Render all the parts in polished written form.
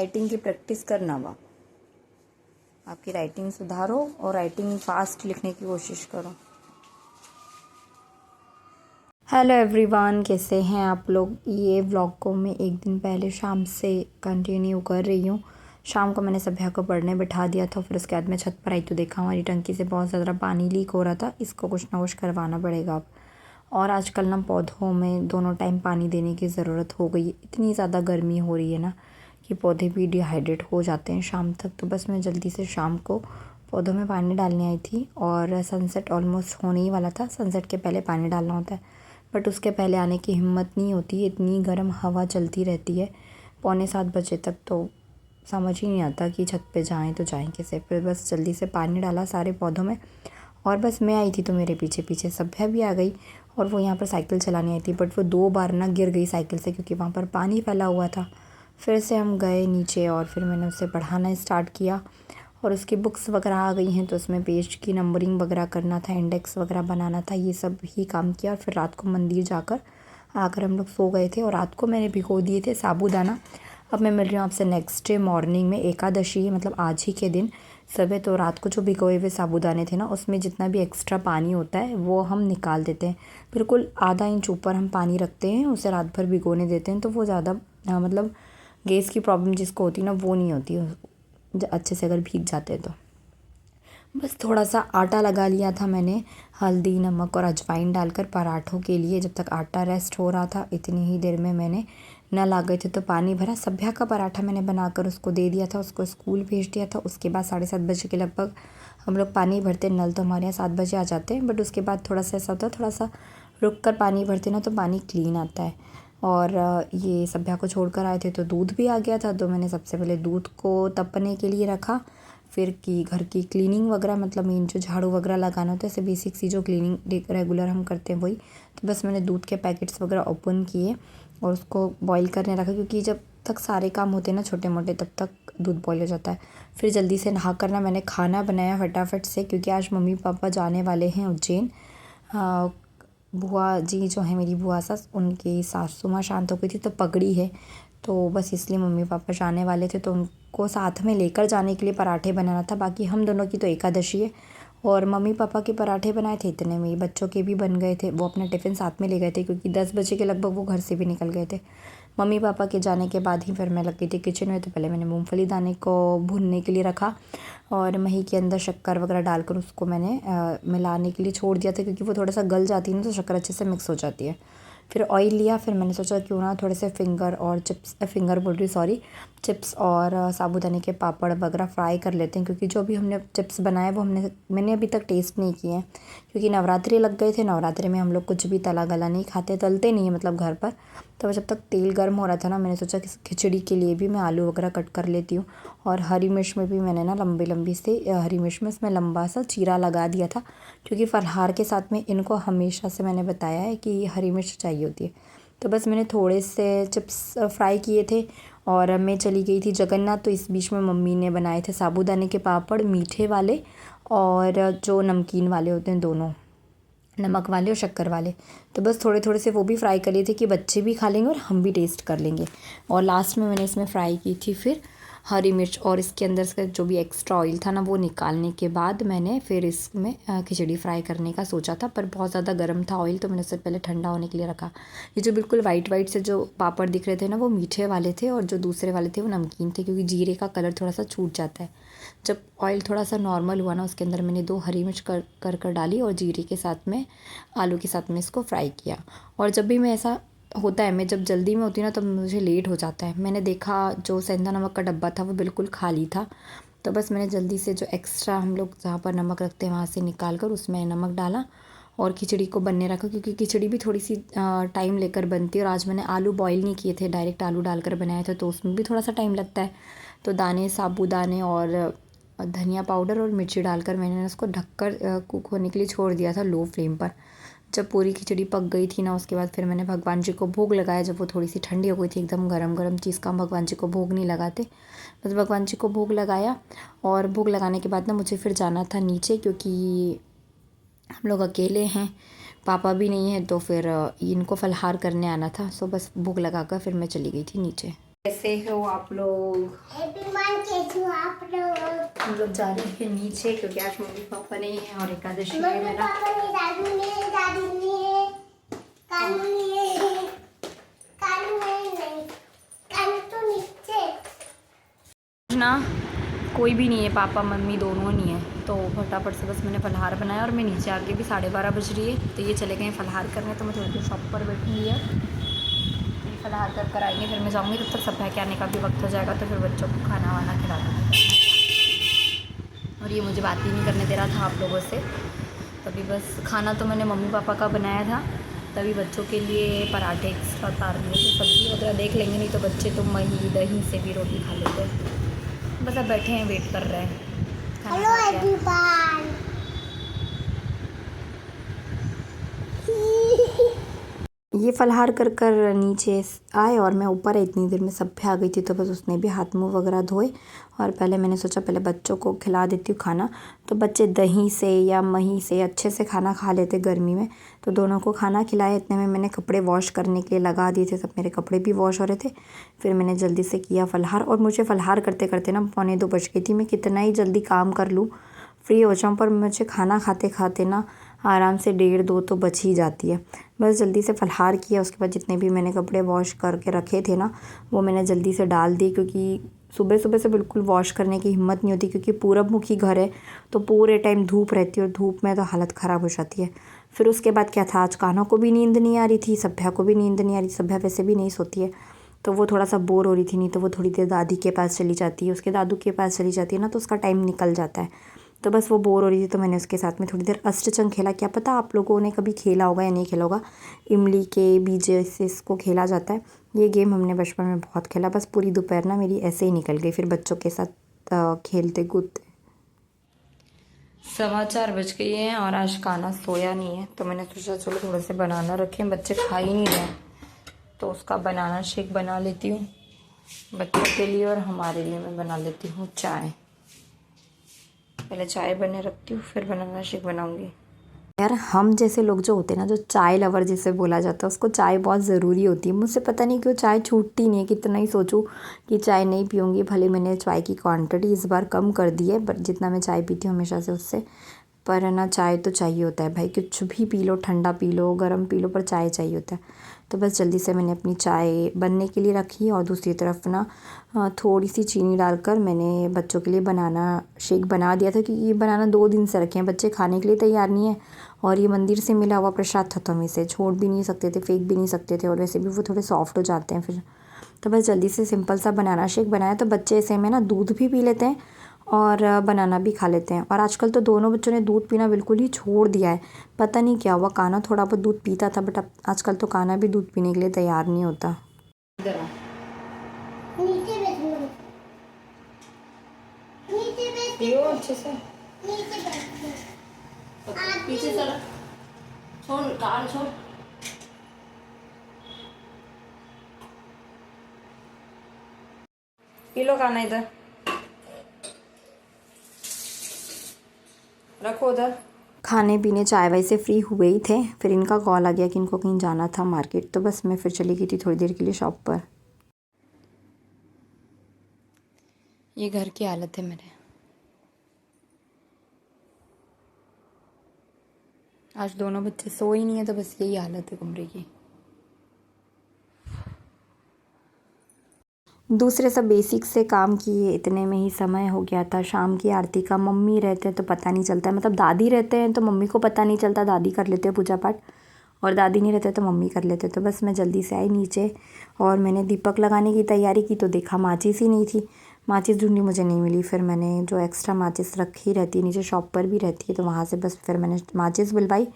Writing की practice करना हुआ। आपकी राइटिंग सुधारो और राइटिंग फास्ट लिखने की कोशिश करो। हेलो एवरीवन, कैसे हैं आप लोग। ये व्लॉग को मैं एक दिन पहले शाम से कंटिन्यू कर रही हूँ। शाम को मैंने सभ्या को पढ़ने बिठा दिया था, फिर उसके बाद मैं छत पर आई तो देखा हमारी टंकी से बहुत ज़्यादा पानी लीक हो रहा था। इसको कुछ ना कुछ करवाना पड़ेगा अब। और आजकल ना पौधों में दोनों टाइम पानी देने की ज़रूरत हो गई है। इतनी ज़्यादा गर्मी हो रही है ना कि पौधे भी डिहाइड्रेट हो जाते हैं शाम तक। तो बस मैं जल्दी से शाम को पौधों में पानी डालने आई थी और सनसेट ऑलमोस्ट होने ही वाला था। सनसेट के पहले पानी डालना होता है, बट उसके पहले आने की हिम्मत नहीं होती। इतनी गर्म हवा चलती रहती है 6:45 तक, तो समझ ही नहीं आता कि छत पे जाएं तो जाएं कैसे। फिर बस जल्दी से पानी डाला सारे पौधों में और बस मैं आई थी तो मेरे पीछे पीछे सभ्या भी आ गई। और वो यहाँ पर साइकिल चलाने आई थी, बट वो 2 बार ना गिर गई साइकिल से क्योंकि वहाँ पर पानी फैला हुआ था। फिर से हम गए नीचे और फिर मैंने उसे पढ़ाना स्टार्ट किया। और उसकी बुक्स वगैरह आ गई हैं तो उसमें पेज की नंबरिंग वगैरह करना था, इंडेक्स वगैरह बनाना था, ये सब ही काम किया। और फिर रात को मंदिर जाकर आकर हम लोग सो गए थे। और रात को मैंने भिगो दिए थे साबूदाना। अब मैं मिल रही हूँ आपसे नेक्स्ट डे मॉर्निंग में। एकादशी है, मतलब आज ही के दिन सुबह। तो रात को जो भिगोए हुए साबूदाने थे ना, उसमें जितना भी एक्स्ट्रा पानी होता है वो हम निकाल देते हैं। बिल्कुल आधा इंच ऊपर हम पानी रखते हैं, उसे रात भर भिगोने देते हैं। तो वो ज़्यादा मतलब गैस की प्रॉब्लम जिसको होती है ना, वो नहीं होती अच्छे से अगर भीग जाते हैं तो। बस थोड़ा सा आटा लगा लिया था मैंने, हल्दी, नमक और अजवाइन डालकर पराठों के लिए। जब तक आटा रेस्ट हो रहा था इतनी ही देर में मैंने नल आ गए थे तो पानी भरा। सभ्या का पराठा मैंने बनाकर उसको दे दिया था, उसको स्कूल भेज दिया था। उसके बाद 7:30 बजे के लगभग हम लोग पानी भरते। नल तो हमारे यहाँ 7 बजे आ जाते हैं, बट उसके बाद थोड़ा सा ऐसा होता है, थोड़ा सा रुक कर पानी भरते ना तो पानी क्लीन आता है। और ये सभ्या को छोड़कर आए थे तो दूध भी आ गया था। तो मैंने सबसे पहले दूध को तपने के लिए रखा। फिर की घर की क्लीनिंग वगैरह, मतलब मेन जो झाड़ू वगैरह लगाना होता है, ऐसे बेसिक सी जो क्लीनिंग रेगुलर हम करते हैं वही। तो बस मैंने दूध के पैकेट्स वगैरह ओपन किए और उसको बॉईल करने रखा, क्योंकि जब तक सारे काम होते हैं ना छोटे मोटे तब तक दूध बॉईल हो जाता है। फिर जल्दी से नहा कर ना मैंने खाना बनाया फटाफट से, क्योंकि आज मम्मी पापा जाने वाले हैं उज्जैन। बुआ जी जो है मेरी बुआ सास, उनकी सासू माँ शांत हो गई थी तो पगड़ी है, तो बस इसलिए मम्मी पापा जाने वाले थे। तो उनको साथ में लेकर जाने के लिए पराठे बनाना था। बाकी हम दोनों की तो एकादशी है। और मम्मी पापा के पराठे बनाए थे, इतने में बच्चों के भी बन गए थे। वो अपना टिफ़िन साथ में ले गए थे क्योंकि 10 बजे के लगभग वो घर से भी निकल गए थे। मम्मी पापा के जाने के बाद ही फिर मैं लग गई थी किचन में। तो पहले मैंने मूंगफली दाने को भूनने के लिए रखा और मही के अंदर शक्कर वगैरह डालकर उसको मैंने मिलाने के लिए छोड़ दिया था, क्योंकि वो थोड़ा सा गल जाती है ना तो शक्कर अच्छे से मिक्स हो जाती है। फिर ऑयल लिया, फिर मैंने सोचा क्यों ना थोड़े से चिप्स और साबूदाने के पापड़ वगैरह फ्राई कर लेते हैं, क्योंकि जो भी हमने चिप्स बनाए वो मैंने अभी तक टेस्ट नहीं किए हैं, क्योंकि नवरात्रि लग गए थे। नवरात्रि में हम लोग कुछ भी तला गला नहीं खाते, तलते नहीं है मतलब घर पर। तो जब तक तेल गर्म हो रहा था ना, मैंने सोचा कि खिचड़ी के लिए भी मैं आलू वगैरह कट कर लेती हूँ। और हरी मिर्च में भी मैंने ना लंबी लंबी से हरी मिर्च में इसमें लंबा सा चीरा लगा दिया था, क्योंकि फलाहार के साथ में इनको हमेशा से मैंने बताया है कि हरी मिर्च चाहिए होती है। तो बस मैंने थोड़े से चिप्स फ्राई किए थे और मैं चली गई थी जगन्नाथ। तो इस बीच में मम्मी ने बनाए थे साबूदाने के पापड़, मीठे वाले और जो नमकीन वाले होते हैं दोनों, नमक वाले और शक्कर वाले। तो बस थोड़े थोड़े से वो भी फ्राई कर लिए थे कि बच्चे भी खा लेंगे और हम भी टेस्ट कर लेंगे। और लास्ट में मैंने इसमें फ्राई की थी फिर हरी मिर्च, और इसके अंदर से जो भी एक्स्ट्रा ऑयल था ना वो निकालने के बाद मैंने फिर इसमें खिचड़ी फ्राई करने का सोचा था। पर बहुत ज़्यादा गर्म था ऑयल, तो मैंने उससे पहले ठंडा होने के लिए रखा। ये जो बिल्कुल वाइट वाइट से जो पापड़ दिख रहे थे ना वो मीठे वाले थे, और जो दूसरे वाले थे वो नमकीन थे, क्योंकि जीरे का कलर थोड़ा सा छूट जाता है। जब ऑयल थोड़ा सा नॉर्मल हुआ ना, उसके अंदर मैंने 2 हरी मिर्च कर डाली और जीरे के साथ में आलू के साथ में इसको फ्राई किया। और जब भी मैं ऐसा होता है, मैं जब जल्दी में होती हूँ ना तब मुझे लेट हो जाता है। मैंने देखा जो सेंधा नमक का डब्बा था वो बिल्कुल खाली था, तो बस मैंने जल्दी से जो एक्स्ट्रा हम लोग जहाँ पर नमक रखते हैं वहाँ से निकाल कर उसमें नमक डाला और खिचड़ी को बनने रखा, क्योंकि खिचड़ी भी थोड़ी सी टाइम लेकर बनती है। और आज मैंने आलू बॉईल नहीं किए थे, डायरेक्ट आलू डालकर बनाया था, तो उसमें भी थोड़ा सा टाइम लगता है। तो दाने, साबूदाने और धनिया पाउडर और मिर्ची डालकर मैंने उसको ढककर कुक होने के लिए छोड़ दिया था लो फ्लेम पर। जब पूरी खिचड़ी पक गई थी ना, उसके बाद फिर मैंने भगवान जी को भोग लगाया। जब वो थोड़ी सी ठंडी हो गई थी, एकदम गरम गरम चीज़ का हम भगवान जी को भोग नहीं लगाते, बस भगवान जी को भोग लगाया। और भोग लगाने के बाद ना मुझे फिर जाना था नीचे, क्योंकि हम लोग अकेले हैं, पापा भी नहीं है, तो फिर इनको फलाहार करने आना था। सो बस भोग लगाकर फिर मैं चली गई थी नीचे। कैसे हो आप लोग? कैसे हो आप लोग? हम लोग जा रहे हैं नीचे क्योंकि आज मम्मी पापा नहीं है और एकादशी है मम्मी मेरा। पापा नहीं, दादी नहीं, दादी नहीं है, कानू नहीं है, कानू नहीं, कानू तो नीचे ना कोई भी नहीं है, पापा मम्मी दोनों नहीं है, तो फटाफट से बस मैंने फलहार बनाया और मैं नीचे आके भी 12:30 बज रही है, तो ये चले गए फलहार करने, तो मैं थोड़ी देर शॉप पर बैठूँगी है, ये फलहार कर आएंगे, फिर मैं जाऊँगी, तब तक सब के आने का भी वक्त हो जाएगा, तो फिर बच्चों को खाना वाना खिला दूँगी। और ये मुझे बात ही नहीं करने दे रहा था आप लोगों से, तभी बस खाना तो मैंने मम्मी पापा का बनाया था, तभी बच्चों के लिए पराठे एक्स्ट्रा उतार दिए थे, सब्ज़ी वगैरह देख लेंगे, नहीं तो बच्चे तो मही दही से भी रोटी खा लेते हैं। बस अब बैठे हैं, वेट कर रहे हैं खाना हेलो खा के। एवरीवन। ये फलहार कर नीचे आए और मैं ऊपर इतनी देर में सब भी आ गई थी, तो बस उसने भी हाथ मुंह वगैरह धोए और पहले मैंने सोचा पहले बच्चों को खिला देती हूँ खाना, तो बच्चे दही से या मही से अच्छे से खाना खा लेते गर्मी में, तो दोनों को खाना खिलाया। इतने में मैंने कपड़े वॉश करने के लिए लगा दिए थे, सब मेरे कपड़े भी वॉश हो रहे थे, फिर मैंने जल्दी से किया फलहार। और मुझे फलहार करते करते ना 1:45 बज गई थी, मैं कितना ही जल्दी काम कर लूँ फ्री हो जाऊँ, पर मुझे खाना खाते खाते ना आराम से 1:30-2 तो बच ही जाती है। बस जल्दी से फलहार किया, उसके बाद जितने भी मैंने कपड़े वॉश करके रखे थे ना, वो मैंने जल्दी से डाल दिए, क्योंकि सुबह सुबह से बिल्कुल वॉश करने की हिम्मत नहीं होती, क्योंकि पूरब मुखी घर है, तो पूरे टाइम धूप रहती है और धूप में तो हालत ख़राब हो जाती है। फिर उसके बाद क्या था, आज कान्हा को भी नींद नहीं आ रही थी, सभ्या को भी नींद नहीं आ रही, सभ्या वैसे भी नहीं सोती है, तो वो थोड़ा सा बोर हो रही थी, नहीं तो वो थोड़ी देर दादी के पास चली जाती है, उसके दादू के पास चली जाती है ना, तो उसका टाइम निकल जाता है। तो बस वो बोर हो रही थी, तो मैंने उसके साथ में थोड़ी देर अष्टचंग खेला। क्या पता आप लोगों ने कभी खेला होगा या नहीं खेला होगा, इमली के बीज से इसको खेला जाता है, ये गेम हमने बचपन में बहुत खेला। बस पूरी दोपहर ना मेरी ऐसे ही निकल गई फिर बच्चों के साथ खेलते कूदते। 4:15 बज गए हैं और आज कान्हा सोया नहीं है, तो मैंने सोचा चलो थोड़े से बनाना रखें, बच्चे खा ही नहीं रहे, तो उसका बनाना शेक बना लेती हूँ बच्चों के लिए, और हमारे लिए मैं बना लेती हूँ चाय। पहले चाय बने रखती हूँ, फिर बनाना शेक बनाऊंगी। यार हम जैसे लोग जो होते हैं ना, जो चाय लवर जिसे बोला जाता है, उसको चाय बहुत ज़रूरी होती है। मुझसे पता नहीं क्यों चाय छूटती नहीं है, कितना ही सोचूं कि चाय नहीं पीऊँगी। भले मैंने चाय की क्वांटिटी इस बार कम कर दी है, बट जितना मैं चाय पीती हूँ हमेशा से उससे, पर है ना चाय तो चाहिए होता है भाई, कुछ भी पी लो, ठंडा पी लो, गर्म पी लो, पर चाय चाहिए होता है। तो बस जल्दी से मैंने अपनी चाय बनने के लिए रखी, और दूसरी तरफ ना थोड़ी सी चीनी डालकर मैंने बच्चों के लिए बनाना शेक बना दिया था, क्योंकि ये बनाना 2 दिन से रखे हैं, बच्चे खाने के लिए तैयार नहीं है, और ये मंदिर से मिला हुआ प्रसाद था, तो हम इसे छोड़ भी नहीं सकते थे, फेंक भी नहीं सकते थे, और वैसे भी वो थोड़े सॉफ्ट हो जाते हैं फिर। तो बस जल्दी से सिंपल सा बनाना शेक बनाया, तो बच्चे ऐसे में ना दूध भी पी लेते हैं और बनाना भी खा लेते हैं। और आजकल तो दोनों बच्चों ने दूध पीना बिल्कुल ही छोड़ दिया है, पता नहीं क्या हुआ। कान्हा थोड़ा बहुत दूध पीता था, बट अब आजकल तो कान्हा भी दूध पीने के लिए तैयार नहीं होता। इधर आ, नीचे बैठो, नीचे पियो बैठो, अच्छे से, नीचे बैठो, पीछे सर, छोड़ कार छोड़। पी लो खाना, इधर रखो उधर। खाने पीने चाय वाय से फ्री हुए ही थे, फिर इनका कॉल आ गया कि इनको कहीं जाना था मार्केट, तो बस मैं फिर चली गई थी थोड़ी देर के लिए शॉप पर। ये घर की हालत है मेरे, आज दोनों बच्चे सो ही नहीं है, तो बस यही हालत है कमरे की। दूसरे सब बेसिक से काम किए, इतने में ही समय हो गया था शाम की आरती का। मम्मी रहते हैं तो पता नहीं चलता है, मतलब दादी रहते हैं तो मम्मी को पता नहीं चलता, दादी कर लेते हैं पूजा पाठ, और दादी नहीं रहते तो मम्मी कर लेते। तो बस मैं जल्दी से आई नीचे और मैंने दीपक लगाने की तैयारी की, तो देखा माचिस ही नहीं थी। माचिस ढूंढी, मुझे नहीं मिली। फिर मैंने जो एक्स्ट्रा माचिस रखी रहती है नीचे शॉप पर भी रहती है, तो वहाँ से बस फिर मैंने माचिस बुलवाई,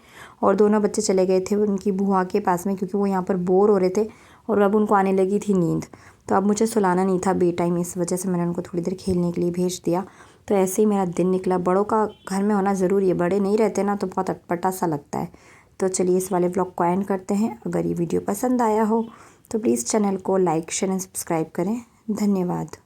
और दोनों बच्चे चले गए थे उनकी बुआ के पास में, क्योंकि वो यहाँ पर बोर हो रहे थे और अब उनको आने लगी थी नींद, तो अब मुझे सुलाना नहीं था बे टाइम, इस वजह से मैंने उनको थोड़ी देर खेलने के लिए भेज दिया। तो ऐसे ही मेरा दिन निकला। बड़ों का घर में होना ज़रूरी है, बड़े नहीं रहते ना तो बहुत अटपटा सा लगता है। तो चलिए इस वाले व्लॉग को एंड करते हैं। अगर ये वीडियो पसंद आया हो तो प्लीज़ चैनल को लाइक शेयर एंड सब्सक्राइब करें। धन्यवाद।